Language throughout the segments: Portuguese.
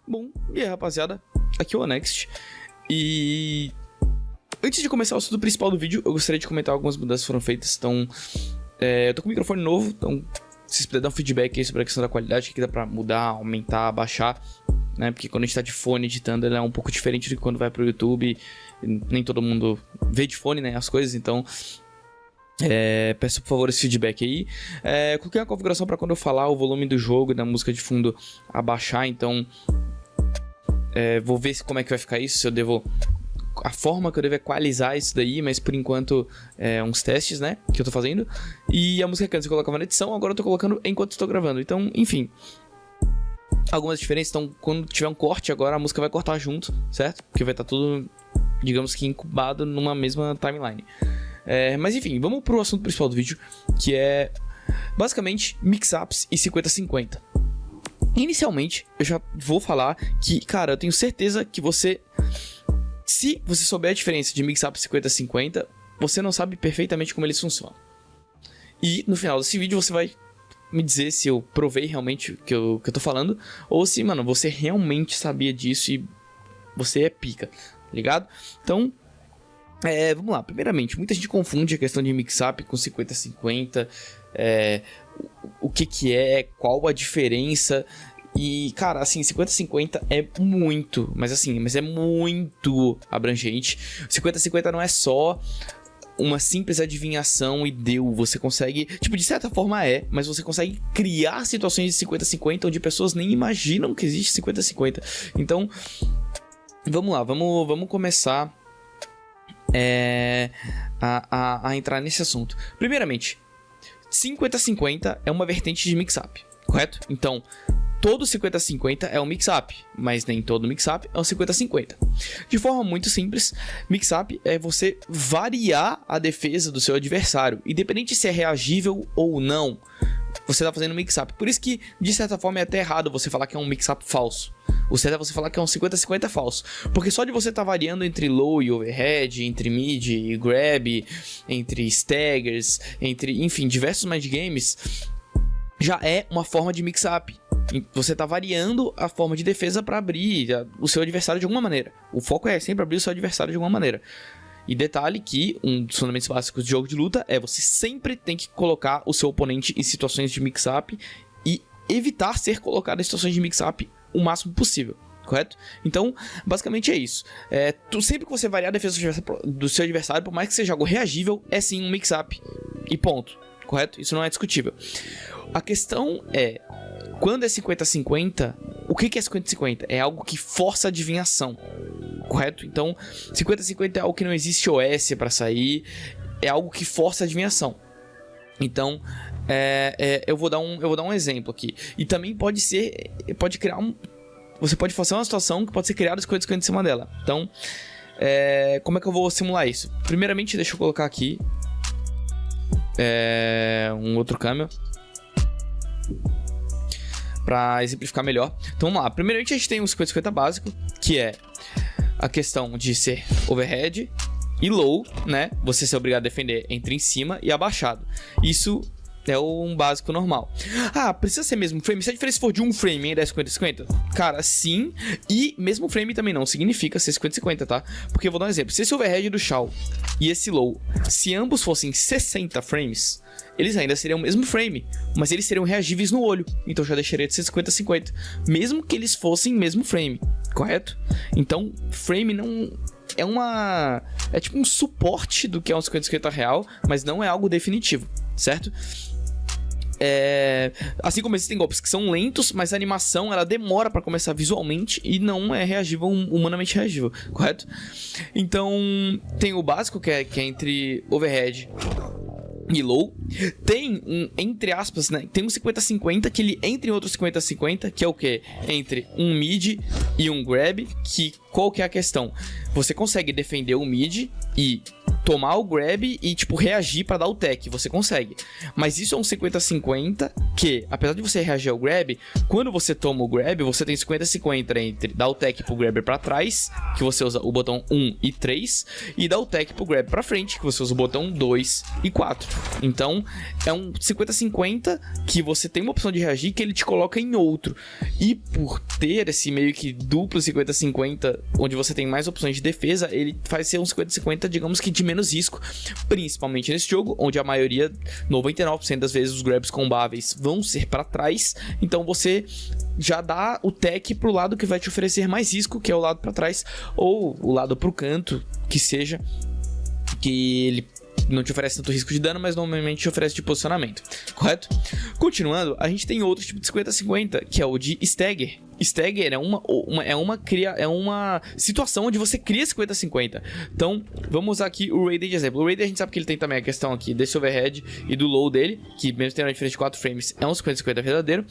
Bom, e aí rapaziada, aqui é o Next. E antes de começar o assunto principal do vídeo, eu gostaria de comentar algumas mudanças que foram feitas. Então, eu tô com um microfone novo, então se vocês puderem dar um feedback aí sobre a questão da qualidade, que dá pra mudar, aumentar, abaixar, né? Porque quando a gente tá de fone editando, ele é um pouco diferente do que quando vai pro YouTube. Nem todo mundo vê de fone, né, as coisas, então peço por favor esse feedback aí. Coloquei uma configuração para quando eu falar o volume do jogo e da música de fundo abaixar, então vou ver como é que vai ficar isso, se eu devo... A forma que eu devo equalizar isso daí, mas por enquanto uns testes, né, que eu tô fazendo. E a música que antes eu colocava na edição, agora eu tô colocando enquanto estou gravando. Então, enfim, algumas diferenças. Então, quando tiver um corte agora, a música vai cortar junto, certo? Porque vai estar tudo, digamos que incubado numa mesma timeline. Mas enfim, vamos pro assunto principal do vídeo, que é basicamente mix-ups e 50-50. Inicialmente, eu já vou falar que, cara, eu tenho certeza que se você souber a diferença de mix-up e 50-50, você não sabe perfeitamente como eles funcionam. E no final desse vídeo você vai me dizer se eu provei realmente o que eu tô falando, ou se, mano, você realmente sabia disso e você é pica, ligado? Então, vamos lá. Primeiramente, muita gente confunde a questão de mix-up com 50-50, o que é, qual a diferença. E, cara, assim, 50-50 é muito, mas é muito abrangente. 50-50 não é só uma simples adivinhação e deu. Você consegue, tipo, de certa forma mas você consegue criar situações de 50-50 onde pessoas nem imaginam que existe 50-50. Então, vamos lá, vamos começar a entrar nesse assunto. Primeiramente, 50-50 é uma vertente de mix-up, correto? Então, todo 50-50 é um mix-up, mas nem todo mix-up é um 50-50. De forma muito simples, mix-up é você variar a defesa do seu adversário, independente se é reagível ou não. Você está fazendo mix-up. Por isso que, de certa forma, é até errado você falar que é um mix-up falso. O certo é você falar que é um 50-50 falso. Porque só de você estar variando entre low e overhead, entre mid e grab, entre staggers, entre, enfim, diversos mind games, já é uma forma de mix-up. Você está variando a forma de defesa para abrir o seu adversário de alguma maneira. O foco é sempre abrir o seu adversário de alguma maneira. E detalhe que um dos fundamentos básicos de jogo de luta é você sempre tem que colocar o seu oponente em situações de mix-up e evitar ser colocado em situações de mix-up o máximo possível, correto? Então, basicamente é isso. Sempre que você variar a defesa do seu adversário, por mais que seja algo reagível, é sim um mix-up. E ponto, correto? Isso não é discutível. A questão é, quando é 50-50, o que é 50-50? É algo que força a adivinhação, correto? Então, 50-50 é algo que não existe OS para sair, é algo que força a adivinhação. Então, eu vou dar um exemplo aqui. E também pode criar você pode fazer uma situação que pode ser criada 50-50 em cima dela. Então, como é que eu vou simular isso? Primeiramente, deixa eu colocar aqui um outro camel para exemplificar melhor. Então vamos lá. Primeiramente a gente tem um 50-50 básico, que é a questão de ser overhead e low, né? Você ser obrigado a defender entre em cima e abaixado. Isso é um básico normal. Precisa ser mesmo frame? Se a diferença for de um frame ainda é 50-50? Cara, sim. E mesmo frame também não significa ser 50-50, tá? Porque eu vou dar um exemplo. Se esse overhead do Shao e esse low, se ambos fossem 60 frames, eles ainda seriam o mesmo frame, mas eles seriam reagíveis no olho. Então já deixaria de ser 50-50, mesmo que eles fossem mesmo frame, correto? Então, frame não... É tipo um suporte do que é um 50-50 real, mas não é algo definitivo, certo? Assim como existem golpes que são lentos, mas a animação ela demora para começar visualmente e não é reagível, humanamente reagível, correto? Então, tem o básico que é entre overhead e low. Tem entre aspas, né? Tem um 50-50 que ele entra em outro 50-50, que é o que? Entre um mid e um grab, que qual que é a questão? Você consegue defender o mid e tomar o grab e, tipo, reagir pra dar o tech, você consegue. Mas isso é um 50-50 que, apesar de você reagir ao grab, quando você toma o grab, você tem 50-50 entre dar o tech pro grabber pra trás, que você usa o botão 1 e 3, e dar o tech pro grab pra frente, que você usa o botão 2 e 4. Então, é um 50-50 que você tem uma opção de reagir que ele te coloca em outro. E por ter esse meio que duplo 50-50, onde você tem mais opções de defesa, ele faz ser um 50-50, digamos que de menos risco, principalmente nesse jogo, onde a maioria, 99% das vezes, os grabs combáveis vão ser para trás, então você já dá o tech pro lado que vai te oferecer mais risco, que é o lado para trás, ou o lado pro canto, que seja, que ele não te oferece tanto risco de dano, mas normalmente te oferece de posicionamento, correto? Continuando, a gente tem outro tipo de 50-50, que é o de stagger. Stagger é uma situação onde você cria 50-50. Então, vamos usar aqui o Raider de exemplo. O Raider a gente sabe que ele tem também a questão aqui desse overhead e do low dele, que mesmo tendo uma diferença de 4 frames, é um 50-50 verdadeiro.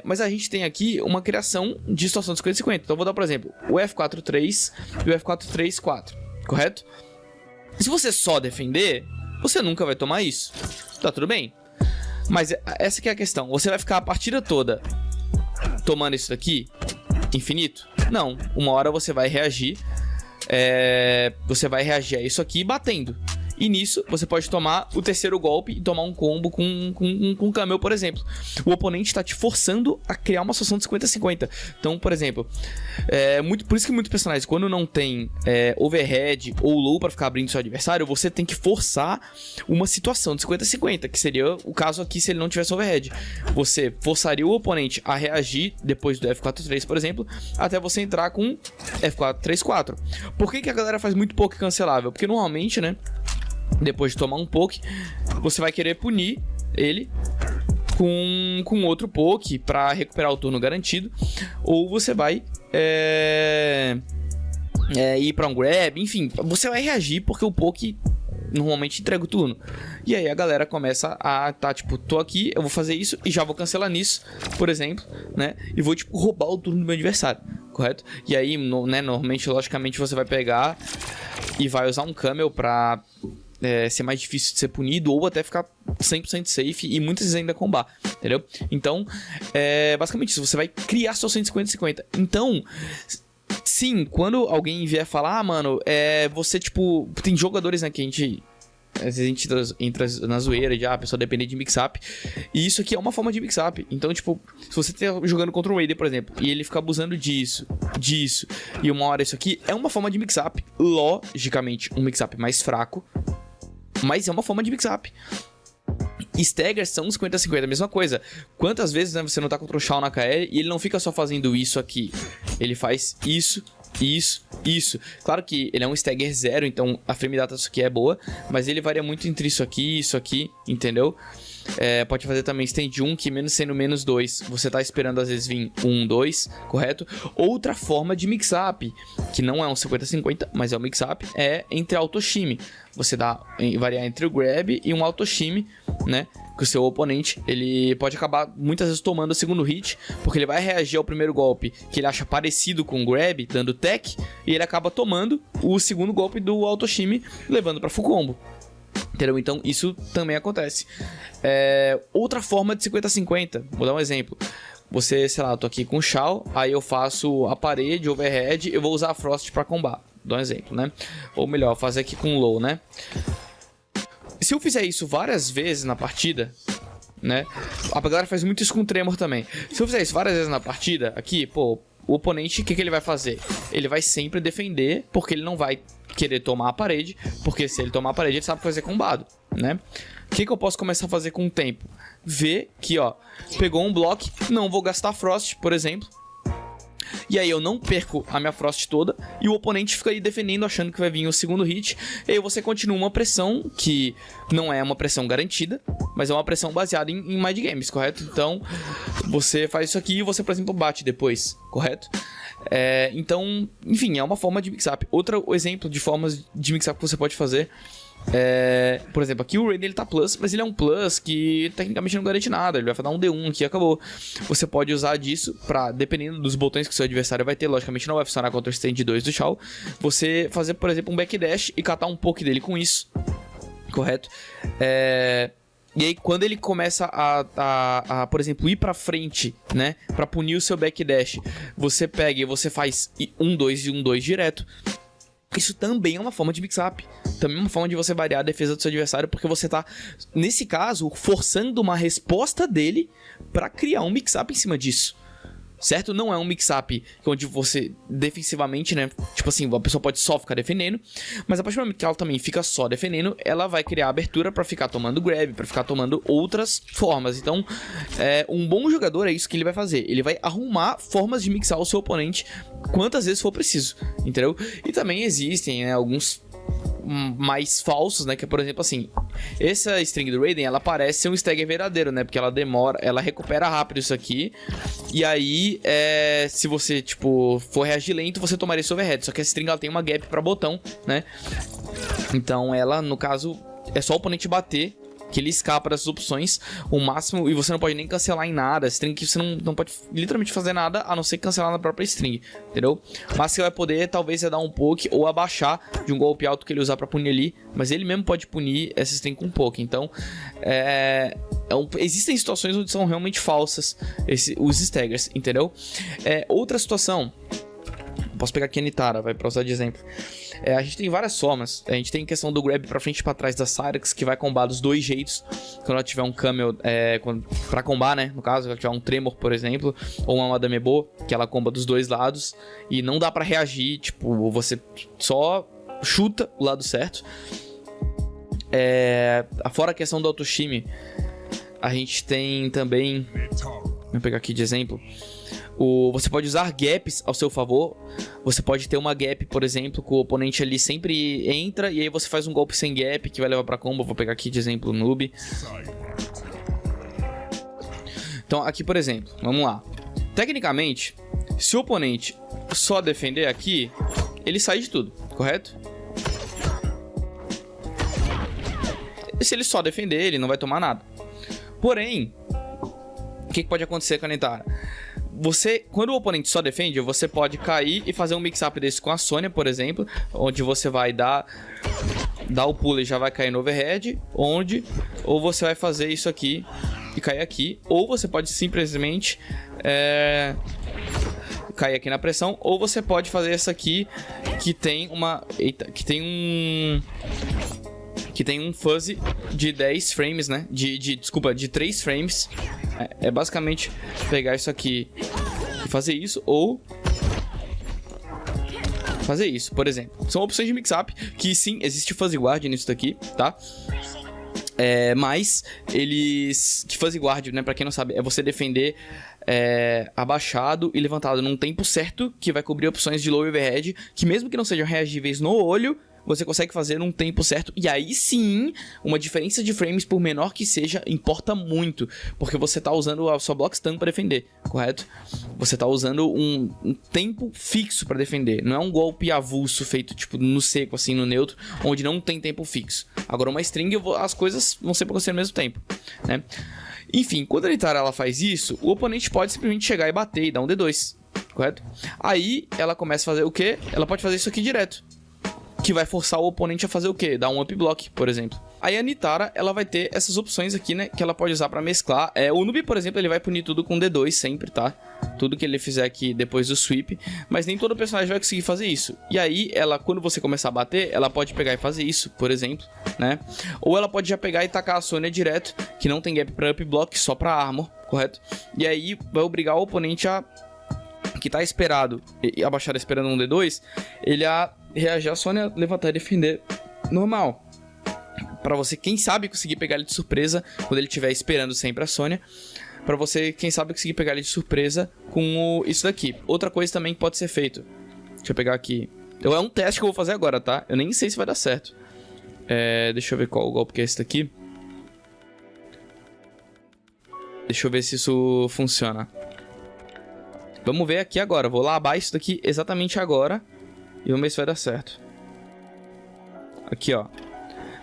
Mas a gente tem aqui uma criação de situação de 50-50. Então, vou dar, por exemplo, o F4-3 e o F4-3-4, correto? Se você só defender, você nunca vai tomar isso. Tá tudo bem. Mas essa que é a questão. Você vai ficar a partida toda tomando isso daqui infinito? Não. Uma hora você vai reagir. Você vai reagir a isso aqui batendo. E nisso, você pode tomar o terceiro golpe e tomar um combo com Camel, por exemplo. O oponente está te forçando a criar uma situação de 50-50. Então, por exemplo, por isso que muitos personagens, quando não tem overhead ou low para ficar abrindo seu adversário, você tem que forçar uma situação de 50-50, que seria o caso aqui se ele não tivesse overhead. Você forçaria o oponente a reagir depois do F4-3, por exemplo, até você entrar com F4-3-4. Por que a galera faz muito poke cancelável? Porque normalmente, né, depois de tomar um poke, você vai querer punir ele com outro poke para recuperar o turno garantido, ou você vai ir para um grab, enfim, você vai reagir porque o poke normalmente entrega o turno. E aí a galera começa a tipo, tô aqui, eu vou fazer isso e já vou cancelar nisso, por exemplo, né? E vou, tipo, roubar o turno do meu adversário, correto? E aí, normalmente, logicamente, você vai pegar e vai usar um Camel pra ser mais difícil de ser punido, ou até ficar 100% safe e muitas vezes ainda combar, entendeu? Então, basicamente isso, você vai criar seu 150-50. Então, sim, quando alguém vier falar, mano, você, tipo, tem jogadores, né, que às vezes a gente entra na zoeira de, a pessoa depende de mix-up. E isso aqui é uma forma de mix-up. Então, tipo, se você tá jogando contra um Raider, por exemplo, e ele fica abusando disso, e uma hora isso aqui, é uma forma de mix-up. Logicamente, um mix-up mais fraco, mas é uma forma de mix-up. Staggers são 50-50, a mesma coisa. Quantas vezes, né, você não tá contra o Shao na KL e ele não fica só fazendo isso aqui. Ele faz isso. Claro que ele é um stagger 0, então a frame data disso aqui é boa, mas ele varia muito entre isso aqui, entendeu? Pode fazer também stand 1, que mesmo sendo menos 2, você tá esperando às vezes vir 1, 2, correto? Outra forma de mix-up, que não é um 50-50, mas é um mix-up, é entre autoshime. Você variar entre o grab e um autoshime, né? Que o seu oponente, ele pode acabar muitas vezes tomando o segundo hit, porque ele vai reagir ao primeiro golpe que ele acha parecido com o grab, dando tech, e ele acaba tomando o segundo golpe do autoshime, levando pra full combo. Entendeu? Então isso também acontece. Outra forma de 50-50, vou dar um exemplo. Você, sei lá, eu tô aqui com o Shao, aí eu faço a parede, overhead, eu vou usar a Frost pra combar. Dou um exemplo, né? Ou melhor, fazer aqui com low, né? Se eu fizer isso várias vezes na partida, né? A galera faz muito isso com Tremor também. Se eu fizer isso várias vezes na partida, aqui, pô, o oponente, o que ele vai fazer? Ele vai sempre defender, porque ele não vai querer tomar a parede, porque se ele tomar a parede, ele sabe que vai ser combado, né? O que eu posso começar a fazer com o tempo? Ver que, ó, pegou um bloco, não vou gastar Frost, por exemplo. E aí eu não perco a minha Frost toda, e o oponente fica aí defendendo, achando que vai vir o segundo hit. E aí você continua uma pressão que não é uma pressão garantida, mas é uma pressão baseada em mind games, correto? Então você faz isso aqui e você, por exemplo, bate depois, correto? Então, enfim, é uma forma de mix-up. Outro exemplo de formas de mix-up que você pode fazer Por exemplo, aqui o Raiden ele tá plus, mas ele é um plus que tecnicamente não garante nada. Ele vai dar um D1 aqui e acabou. Você pode usar disso pra, dependendo dos botões que o seu adversário vai ter, logicamente não vai funcionar contra o stand 2 do Shao, você fazer, por exemplo, um backdash e catar um poke dele com isso. Correto? E aí, quando ele começa a, por exemplo, ir pra frente, né? Pra punir o seu backdash, você pega e você faz 1-2 e 1-2 direto. Isso também é uma forma de mix-up. Também é uma forma de você variar a defesa do seu adversário, porque você tá, nesse caso, forçando uma resposta dele pra criar um mix-up em cima disso. Certo? Não é um mix-up onde você, defensivamente, né? Tipo assim, a pessoa pode só ficar defendendo, mas a partir do momento que ela também fica só defendendo, ela vai criar abertura pra ficar tomando grab, pra ficar tomando outras formas. Então, um bom jogador é isso que ele vai fazer. Ele vai arrumar formas de mixar o seu oponente quantas vezes for preciso, entendeu? E também existem, né, alguns mais falsos, né, que é, por exemplo, assim, essa string do Raiden, ela parece ser um stagger verdadeiro, né, porque ela demora, ela recupera rápido isso aqui, e aí, se você, tipo, for reagir lento, você tomaria esse overhead, só que essa string, ela tem uma gap pra botão, né, então ela, no caso, é só o oponente bater que ele escapa dessas opções o máximo, e você não pode nem cancelar em nada. String que você não pode literalmente fazer nada a não ser cancelar na própria string, entendeu? Mas você vai poder talvez dar um poke ou abaixar de um golpe alto que ele usar pra punir ali, mas ele mesmo pode punir essa string com um poke. Então existem situações onde são realmente falsas os staggers, entendeu? Outra situação, posso pegar aqui a Nitara, vai pra usar de exemplo. A gente tem várias formas. A gente tem a questão do grab pra frente e pra trás da Cyrax, que vai combar dos dois jeitos. Quando ela tiver um Camel pra combar, né? No caso, ela tiver um Tremor, por exemplo, ou uma Madame Bo, que ela comba dos dois lados. E não dá pra reagir, tipo, você só chuta o lado certo. Fora a questão do Autoshime, a gente tem também... Vou pegar aqui de exemplo. Você pode usar gaps ao seu favor. Você pode ter uma gap, por exemplo, que o oponente ali sempre entra e aí você faz um golpe sem gap que vai levar pra combo. Vou pegar aqui de exemplo o noob. Então aqui, por exemplo, vamos lá. Tecnicamente, se o oponente só defender aqui, ele sai de tudo, correto? E se ele só defender, ele não vai tomar nada. Porém, o que pode acontecer com a Nitara? Quando o oponente só defende, você pode cair e fazer um mix-up desse com a Sonya, por exemplo, onde você vai dar o pulo e já vai cair no overhead, ou você vai fazer isso aqui e cair aqui, ou você pode simplesmente cair aqui na pressão, ou você pode fazer essa aqui que tem um fuzzy de 10 frames, né? Desculpa, de 3 frames. Basicamente pegar isso aqui e fazer isso, ou fazer isso, por exemplo. São opções de mix-up, que sim, existe fuzzy guard nisso daqui, tá? Mas eles... Que fuzzy guard, né? Pra quem não sabe, é você defender abaixado e levantado num tempo certo, que vai cobrir opções de low overhead, que mesmo que não sejam reagíveis no olho, você consegue fazer num tempo certo. E aí sim, uma diferença de frames, por menor que seja, importa muito, porque você tá usando a sua block stun pra defender, correto? Você tá usando um tempo fixo pra defender. Não é um golpe avulso feito tipo no seco, assim, no neutro, onde não tem tempo fixo. Agora uma string, as coisas vão sempre acontecer ao mesmo tempo, né? Enfim, quando a Nitara ela faz isso, o oponente pode simplesmente chegar e bater e dar um D2, correto? Aí ela começa a fazer o quê? Ela pode fazer isso aqui direto, que vai forçar o oponente a fazer o quê? Dar um up block, por exemplo. Aí a Nitara, ela vai ter essas opções aqui, né? Que ela pode usar pra mesclar. O noob, por exemplo, ele vai punir tudo com D2 sempre, tá? Tudo que ele fizer aqui depois do sweep. Mas nem todo personagem vai conseguir fazer isso. E aí, ela, quando você começar a bater, ela pode pegar e fazer isso, por exemplo, né? Ou ela pode já pegar e tacar a Sonya direto, que não tem gap pra up block, só pra armor, correto? E aí, vai obrigar o oponente que tá esperado e abaixado esperando um D2, ele a reagir a Sonya, levantar e defender normal. Pra você, quem sabe, conseguir pegar ele de surpresa quando ele estiver esperando sempre a Sonya. Pra você, quem sabe, conseguir pegar ele de surpresa com isso daqui. Outra coisa também que pode ser feito. Deixa eu pegar aqui. É um teste que eu vou fazer agora, tá? Eu nem sei se vai dar certo. Deixa eu ver qual o golpe que é esse daqui. Deixa eu ver se isso funciona. Vamos ver aqui agora. Vou lá abaixo isso daqui exatamente agora. E vamos ver se vai dar certo. Aqui, ó.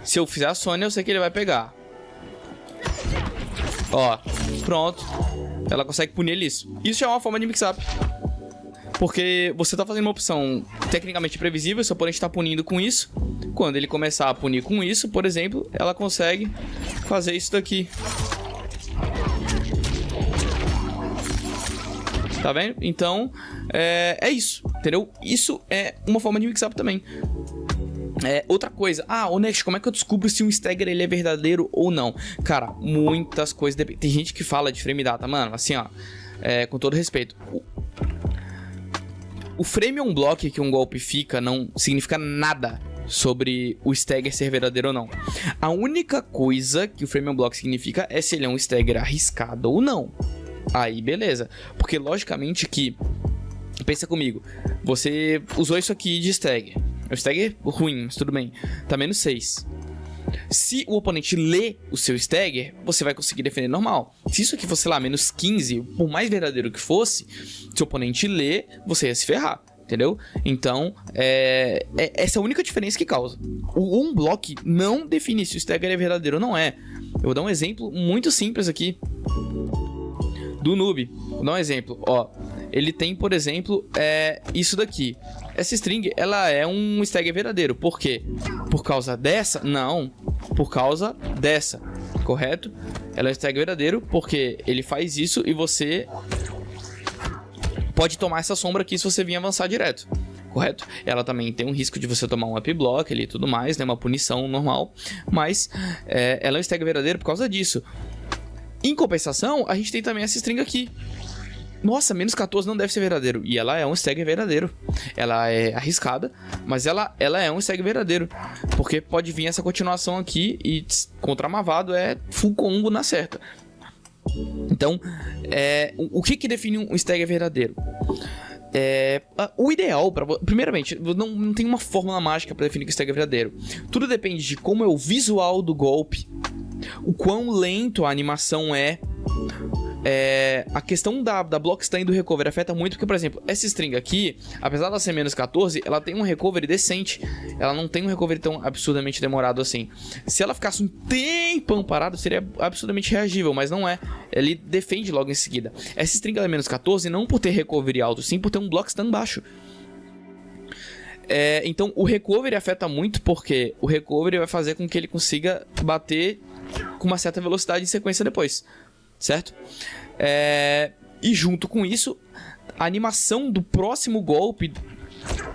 Se eu fizer a Sônia, eu sei que ele vai pegar. Ó, pronto. Ela consegue punir ele isso. Isso já é uma forma de mix-up. Porque você tá fazendo uma opção tecnicamente previsível, seu oponente tá punindo com isso. Quando ele começar a punir com isso, por exemplo, ela consegue fazer isso daqui. Tá vendo? Então, é isso, entendeu? Isso é uma forma de mix-up também. Outra coisa, Next, como é que eu descubro se um stagger ele é verdadeiro ou não? Cara, muitas coisas, tem gente que fala de frame data, mano, assim, ó, com todo respeito, o frame on block que um golpe fica não significa nada sobre o stagger ser verdadeiro ou não. A única coisa que o frame on block significa é se ele é um stagger arriscado ou não. Aí, beleza, porque logicamente que, pensa comigo, você usou isso aqui de stagger. O stagger ruim, mas tudo bem. Tá menos 6. Se o oponente lê o seu stagger, você vai conseguir defender normal. Se isso aqui fosse lá, menos 15, por mais verdadeiro que fosse, se o oponente lê, você ia se ferrar. Entendeu? Então, essa é a única diferença que causa. O on-block não define se o stagger é verdadeiro ou não é. Eu vou dar um exemplo muito simples aqui do noob. Vou dar um exemplo. Ó, ele tem, por exemplo, isso daqui. Essa string, ela é um stagger verdadeiro. Por quê? Por causa dessa? Não. Por causa dessa. Correto? Ela é um stagger verdadeiro porque ele faz isso e você pode tomar essa sombra aqui se você vir avançar direto. Correto? Ela também tem um risco de você tomar um up block ali e tudo mais, né? Uma punição normal. Mas ela é um stagger verdadeiro por causa disso. Em compensação, a gente tem também essa string aqui. Nossa, menos 14 não deve ser verdadeiro. E ela é um stagger verdadeiro. Ela é arriscada, mas ela é um stagger verdadeiro. Porque pode vir essa continuação aqui e contra Mavado é full combo na certa. Então, o que define um stagger verdadeiro? O ideal, primeiramente, não tem uma fórmula mágica para definir que o stagger é verdadeiro. Tudo depende de como é o visual do golpe, o quão lento a animação a questão da block stun e do recovery afeta muito, porque, por exemplo, essa string aqui, apesar de ela ser menos 14, ela tem um recovery decente. Ela não tem um recovery tão absurdamente demorado assim. Se ela ficasse um tempão parado, seria absurdamente reagível, mas não é. Ele defende logo em seguida. Essa string ela é menos 14 não por ter recovery alto, sim por ter um block stun baixo. Então o recovery afeta muito, porque o recovery vai fazer com que ele consiga bater com uma certa velocidade em sequência depois. Certo? E junto com isso, a animação do próximo golpe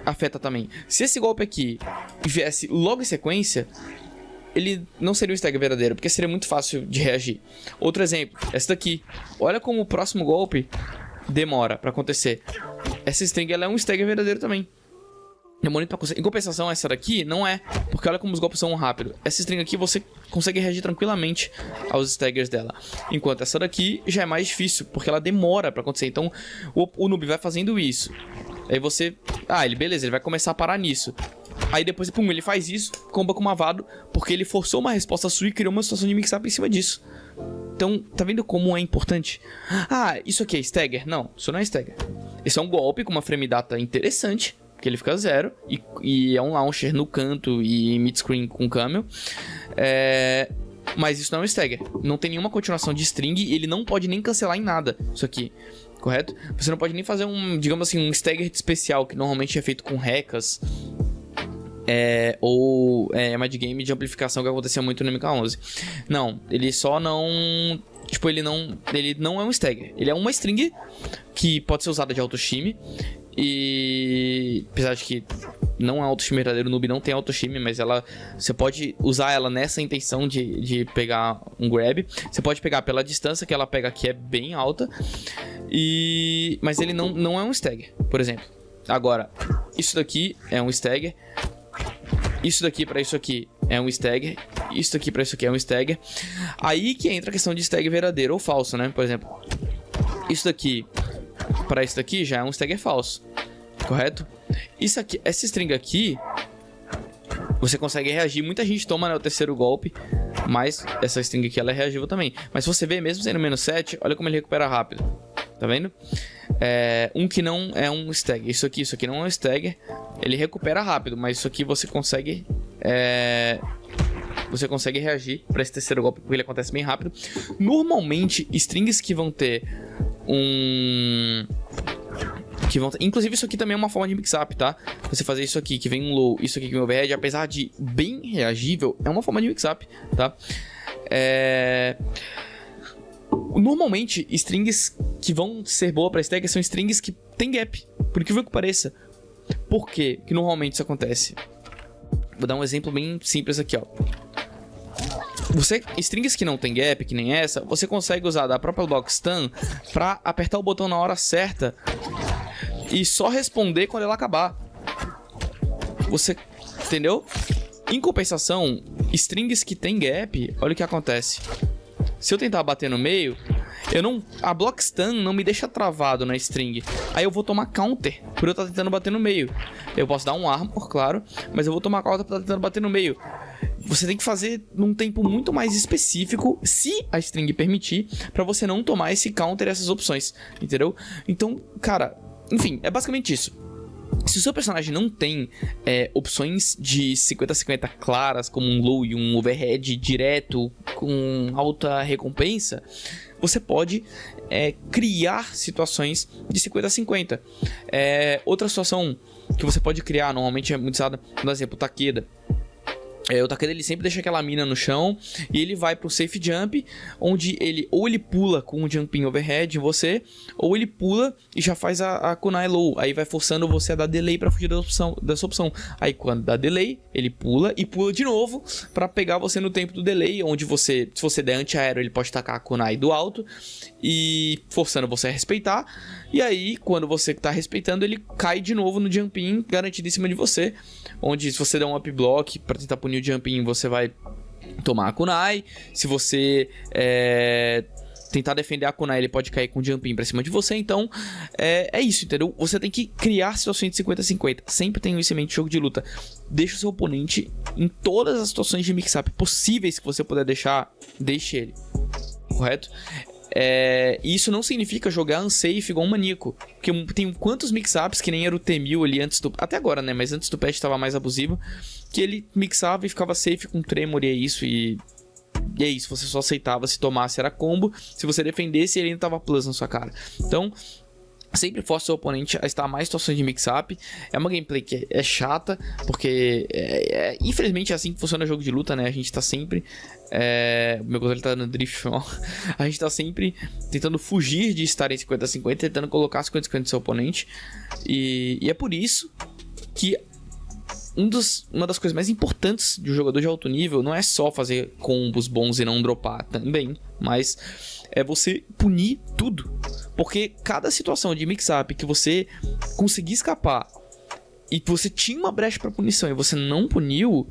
afeta também. Se esse golpe aqui viesse logo em sequência, ele não seria um stagger verdadeiro, porque seria muito fácil de reagir. Outro exemplo, essa daqui. Olha como o próximo golpe demora pra acontecer. Essa string ela é um stagger verdadeiro também. Em compensação, essa daqui não é, porque olha como os golpes são rápidos. Essa string aqui você consegue reagir tranquilamente aos staggers dela, enquanto essa daqui já é mais difícil, porque ela demora pra acontecer. Então o noob vai fazendo isso, aí você, beleza, ele vai começar a parar nisso. Aí depois, pum, ele faz isso, comba com o Mavado, porque ele forçou uma resposta sua e criou uma situação de mix-up em cima disso. Então, tá vendo como é importante? Isso aqui é stagger? Não, isso não é stagger. Esse é um golpe com uma frame data interessante, que ele fica 0 e é um launcher no canto e mid-screen com camel. Mas isso não é um stagger. Não tem nenhuma continuação de string e ele não pode nem cancelar em nada isso aqui. Correto? Você não pode nem fazer digamos assim, um stagger especial, que normalmente é feito com recas. Ou mad game de amplificação, que acontecia muito no MK11. Não, ele só não... Tipo, ele não é um stagger. Ele é uma string que pode ser usada de autoshime. E apesar de que não é autoshime verdadeiro, o noob não tem autoshime, mas você pode usar ela nessa intenção de pegar um grab. Você pode pegar pela distância que ela pega, que é bem alta. Mas ele não é um stagger, por exemplo. Agora, isso daqui é um stagger. Isso daqui pra isso aqui é um stagger. Isso daqui pra isso aqui é um stagger. Aí que entra a questão de stagger verdadeiro ou falso, né? Por exemplo, isso daqui pra isso daqui já é um stagger falso, correto? Isso aqui, essa string aqui, você consegue reagir. Muita gente toma, né, o terceiro golpe, mas essa string aqui ela é reagível também. Mas se você vê, mesmo sendo menos 7, olha como ele recupera rápido. Tá vendo? Um que não é um stagger. Isso aqui não é um stagger. Ele recupera rápido, mas isso aqui você consegue você consegue reagir para esse terceiro golpe, porque ele acontece bem rápido. Normalmente, strings que vão ter inclusive isso aqui também é uma forma de mix-up, tá? Você fazer isso aqui, que vem um low, isso aqui que vem um overhead, apesar de bem reagível, é uma forma de mix-up, tá? Normalmente, strings que vão ser boa pra stagger são strings que tem gap, por incrível que pareça. Por quê que normalmente isso acontece? Vou dar um exemplo bem simples aqui, ó. Strings que não tem gap, que nem essa, você consegue usar da própria block stun pra apertar o botão na hora certa e só responder quando ela acabar. Você, entendeu? Em compensação, strings que tem gap, olha o que acontece. Se eu tentar bater no meio, a block stun não me deixa travado na string. Aí eu vou tomar counter por eu estar tentando bater no meio. Eu posso dar um armor, claro, mas eu vou tomar counter por estar tentando bater no meio. Você tem que fazer num tempo muito mais específico, se a string permitir, pra você não tomar esse counter e essas opções, entendeu? Então, cara, enfim, é basicamente isso. Se o seu personagem não tem opções de 50-50 claras, como um low e um overhead direto com alta recompensa, você pode criar situações de 50-50. Outra situação que você pode criar, normalmente é muito usada, por exemplo, o Takeda. O Takeda ele sempre deixa aquela mina no chão e ele vai pro safe jump, onde ele pula com um jumping overhead em você, ou ele pula e já faz a kunai low, aí vai forçando você a dar delay pra fugir dessa opção. Aí quando dá delay, ele pula e pula de novo pra pegar você no tempo do delay, onde se você der anti-aero, ele pode tacar a kunai do alto e forçando você a respeitar. E aí, quando você tá respeitando, ele cai de novo no jumping garantido em cima de você, onde se você der um up block pra tentar punir o jumping, você vai tomar a kunai. Se você tentar defender a kunai, ele pode cair com o jumping pra cima de você. Então, é isso, entendeu? Você tem que criar situações de 50-50. Sempre tenha isso em mente, jogo de luta. Deixa o seu oponente em todas as situações de mix-up possíveis que você puder deixar, deixe ele. Correto? E isso não significa jogar unsafe igual um maníaco. Porque tem quantos mix-ups que nem era o T-1000 ali antes do... Até agora, né? Mas antes do patch tava mais abusivo. Que ele mixava e ficava safe com tremor e é isso. E é isso. Você só aceitava se tomasse era combo. Se você defendesse, ele ainda tava plus na sua cara. Então... sempre force o seu oponente a estar mais situações de mix-up. É uma gameplay que é chata, porque infelizmente é assim que funciona o jogo de luta, né? A gente tá sempre... meu controle tá dando drift, ó. A gente tá sempre tentando fugir de estar em 50-50, tentando colocar 50-50 no seu oponente. E é por isso que uma das coisas mais importantes de um jogador de alto nível não é só fazer combos bons e não dropar também, mas é você punir tudo. Porque cada situação de mix-up que você conseguir escapar e que você tinha uma brecha para punição e você não puniu,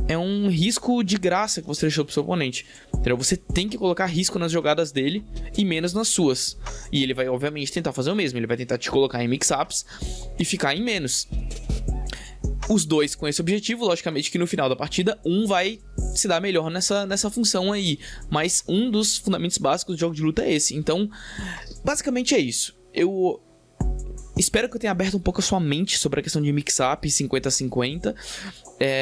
é um risco de graça que você deixou pro seu oponente. Entendeu? Você tem que colocar risco nas jogadas dele e menos nas suas. E ele vai, obviamente, tentar fazer o mesmo. Ele vai tentar te colocar em mix-ups e ficar em menos. Os dois com esse objetivo, logicamente que no final da partida um vai se dar melhor nessa função aí. Mas um dos fundamentos básicos do jogo de luta é esse. Então, basicamente é isso. Eu espero que eu tenha aberto um pouco a sua mente sobre a questão de mix-up 50-50.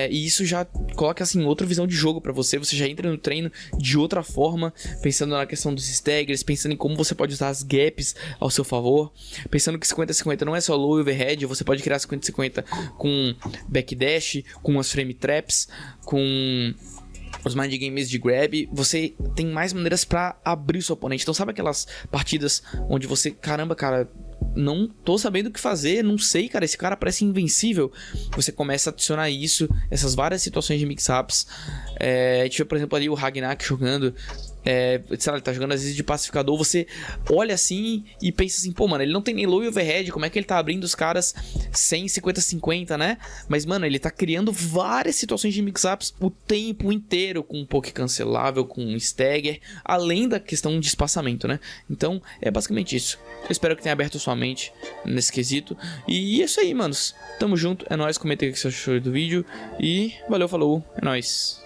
E isso já coloca assim outra visão de jogo pra você. Você já entra no treino de outra forma, pensando na questão dos staggers, pensando em como você pode usar as gaps ao seu favor, pensando que 50-50 não é só low e overhead. Você pode criar 50-50 com backdash, com as frame traps, com os mind games de grab. Você tem mais maneiras pra abrir o seu oponente. Então sabe aquelas partidas onde você, caramba, cara, não tô sabendo o que fazer, não sei, cara, esse cara parece invencível. Você começa a adicionar isso, essas várias situações de mix-ups. A gente vê, por exemplo, ali o Ragnak jogando, sei lá, ele tá jogando às vezes de pacificador. Você olha assim e pensa assim, pô, mano, ele não tem nem low e overhead, como é que ele tá abrindo os caras sem 50-50, né? Mas, mano, ele tá criando várias situações de mix-ups o tempo inteiro, com um poke cancelável, com um stagger, além da questão de espaçamento, né? Então, é basicamente isso. Eu espero que tenha aberto sua mente nesse quesito. E é isso aí, manos. Tamo junto, é nóis. Comenta aí o que você achou do vídeo. E valeu, falou, é nóis.